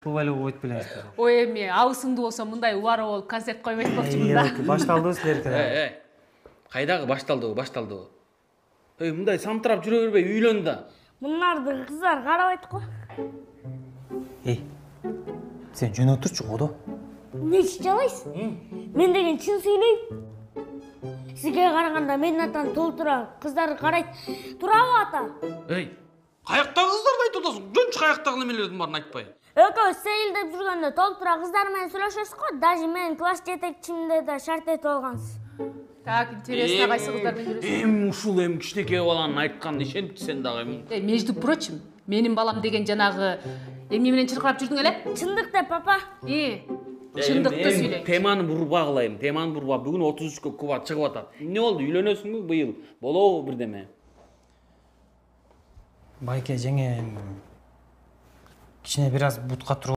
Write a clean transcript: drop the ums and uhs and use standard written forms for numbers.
Бул эле ойт билесиздер. Ой эми абысыңды болсо мындай убары болуп концерт койбойт болчумун да. Башталды силердики. Кайдагы башталды. Мындай самтырап жүрө бербей үйлөн да. Мунарды кыздар карабайт го. Сен жөн отурчу Кодо. Эмне жалайсың? Мен деген чын сүйлөйм. Сизге караганда менин атам толтура, кыздар карайт. Туурабы ата? Каяктагы кыздарды айтып атасың? Жөнчү каяктагы немелердин баарын айтпай. Экөөбүз сейилдеп жүргөндө толтура кыздар менен сүйлөшөсүз го. Даже менин класс жетекчимде да шарт этип алгансыз. Так, интересно, кайсы кыздар менен жүрөсүң? Ушул кичинекей баланын айтканын ишенипти сен дагы. Между прочим, менин балам деген жанагы эмне менен чыркырап жүрдүң эле? Чындык деп, папа. Чындыкты сүйлөйм. Теманы бурбагылайм. Бүгүн 33кө Куба чыгып атат. Эмне болду? Үйлөнөсүңбү быйыл? Болобу бирдеме? Байке жеңе кичине бир аз бутка туруп